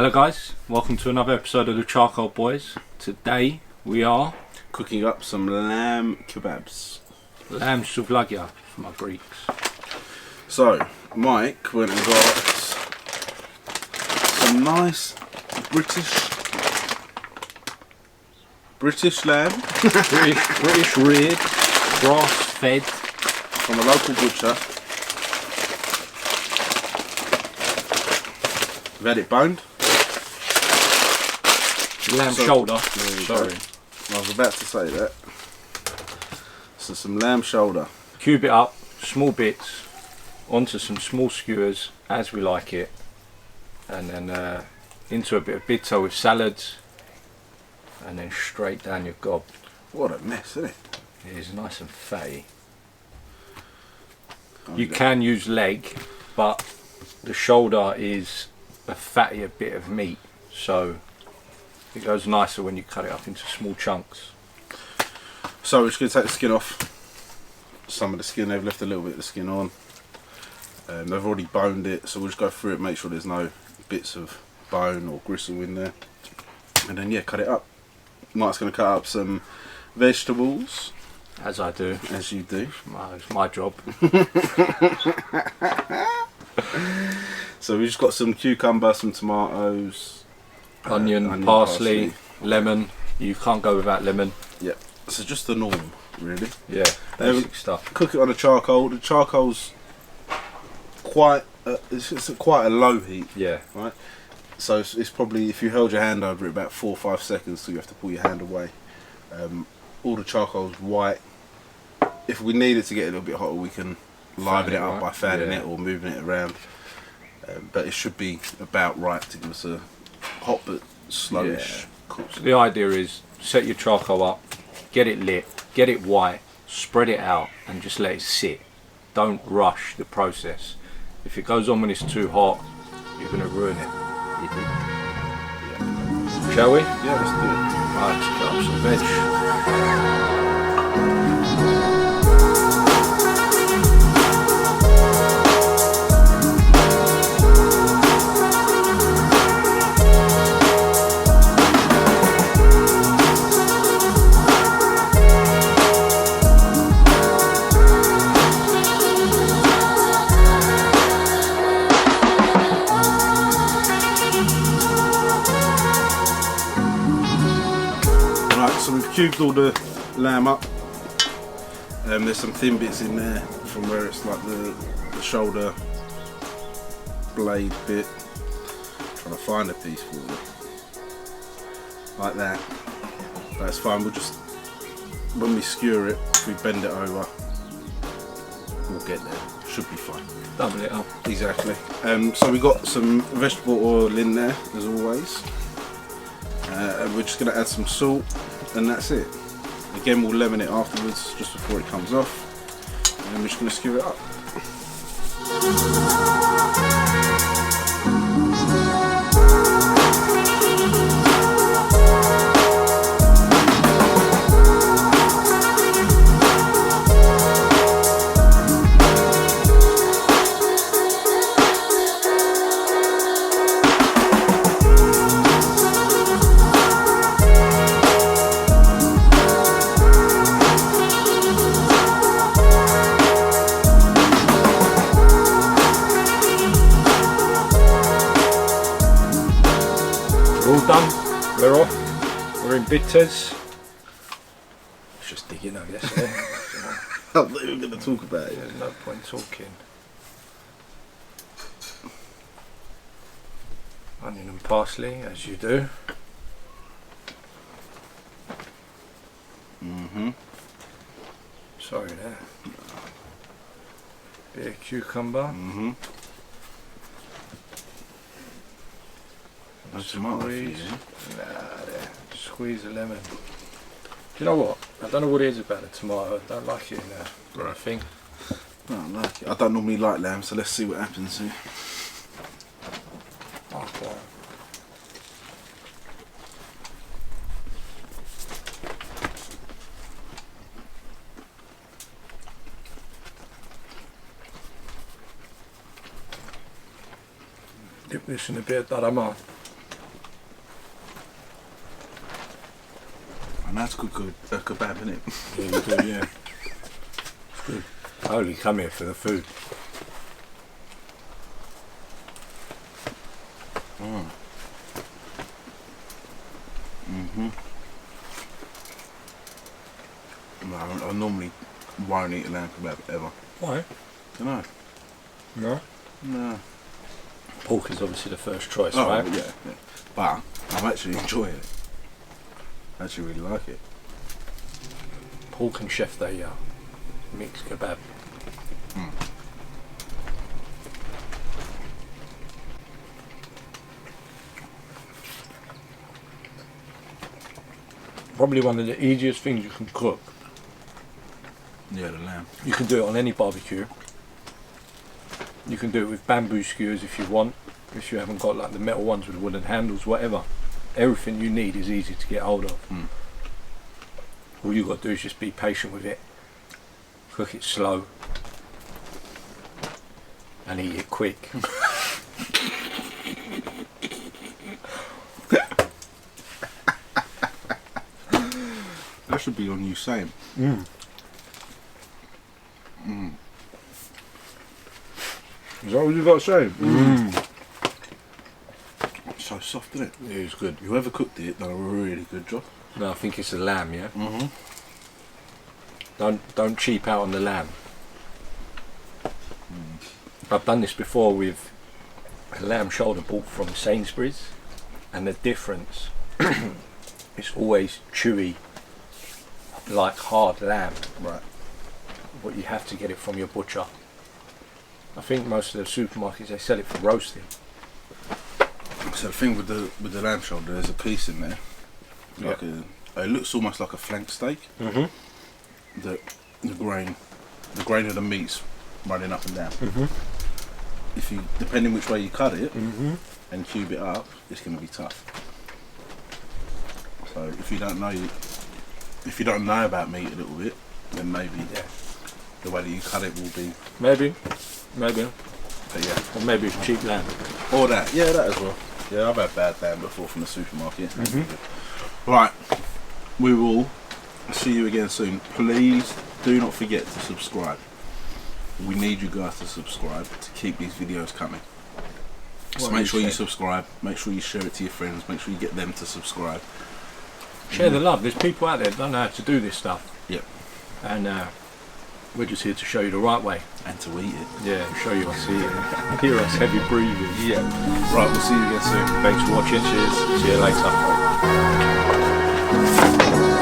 Hello guys, welcome to another episode of the Charcoal Boys. Today we are cooking up some lamb kebabs. Lamb Souvlakia for my Greeks. So, Mike went and got some nice British lamb. British reared, grass fed. From a local butcher. We've had it boned. Lamb shoulder. Sorry. I was about to say that. So some lamb shoulder. Cube it up, small bits, onto some small skewers as we like it. And then into a bit of pita with salads. And then straight down your gob. What a mess, isn't it? It is nice and fatty. You can use leg, but the shoulder is a fattier bit of meat, so it goes nicer when you cut it up into small chunks. So we're just going to take the skin off. Some of the skin, they've left a little bit of the skin on. They've already boned it, so we'll just go through it, make sure there's no bits of bone or gristle in there. And then yeah, cut it up. Mike's going to cut up some vegetables. As I do. As you do. It's my job. So we've just got some cucumber, some tomatoes, onion, parsley, lemon. You can't go without lemon. Yeah. So just the norm, really. Yeah, basic stuff. Cook it on a charcoal. The charcoal's quite it's at quite a low heat. Yeah. Right. So it's probably, if you held your hand over it, about 4 or 5 seconds, so you have to pull your hand away. All the charcoal's white. If we need it to get a little bit hotter, we can liven it up by fanning it or moving it around. But it should be about right to give us a hot but slowish cook. So the idea is set your charcoal up, get it lit, get it white, spread it out and just let it sit. Don't rush the process. If it goes on when it's too hot, you're going to ruin it. Shall we? Yeah, let's do it. Right, let's cut up some veg. So we've cubed all the lamb up. There's some thin bits in there from where it's like the shoulder blade bit. Trying to find a piece for it. Like that. That's fine. We'll just, when we skewer it, if we bend it over, we'll get there. Should be fine. Double it up. Exactly. So we got some vegetable oil in there, as always. And we're just going to add some salt. And that's it. Again, we'll lemon it afterwards, just before it comes off. And then we're just going to skewer it up. We're all done, we're off, we're in bitters. It's just digging, I guess. I'm not even going to talk about it. There's no point talking. Onion and parsley, as you do. Sorry there. Bit of cucumber. Squeeze. Squeeze a lemon. Do you know what? I don't know what it is about the tomato. I don't like it in there. What I think. I don't like it. I don't normally like lamb, so let's see what happens here. Okay. Dip this in a bit of darama. And that's good kebab, isn't it? Yeah, you do, yeah. It's good. I only come here for the food. No, I normally won't eat a lamb kebab ever. Why? Don't know. No. No. Pork is obviously the first choice, Oh, right? yeah. But I'm actually enjoying it. I actually really like it. Pork and chef they mixed kebab. Probably one of the easiest things you can cook. Yeah, the lamb. You can do it on any barbecue. You can do it with bamboo skewers if you want, if you haven't got like the metal ones with wooden handles, whatever. Everything you need is easy to get hold of. All you got to do is just be patient with it, cook it slow, and eat it quick. That should be on you saying. Is that what you got to say? It's so soft, isn't it? Yeah, it's good. Whoever cooked it done a really good job. No, I think it's a lamb, yeah? Don't cheap out on the lamb. I've done this before with a lamb shoulder bought from Sainsbury's, and the difference, it's always chewy, like hard lamb. Right. But you have to get it from your butcher. I think most of the supermarkets, they sell it for roasting. So the thing with the lamb shoulder, there's a piece in there, like it looks almost like a flank steak. The grain of the meat's running up and down. If you, depending which way you cut it and cube it up, it's going to be tough. So if you don't know about meat a little bit, then maybe the way that you cut it will be. Maybe. But yeah. Or maybe it's cheap lamb. Or that. Yeah, that as well. Yeah, I've had bad lamb before from the supermarket. Right. We will see you again soon. Please do not forget to subscribe. We need you guys to subscribe to keep these videos coming. So make sure you subscribe, make sure you share it to your friends, make sure you get them to subscribe. Share the love. There's people out there that don't know how to do this stuff. Yep. And we're just here to show you the right way. And to eat it. Yeah, show you us eating. Hear us heavy breathing. Yeah. Right, we'll see you again soon. Thanks for watching. Cheers. See you later.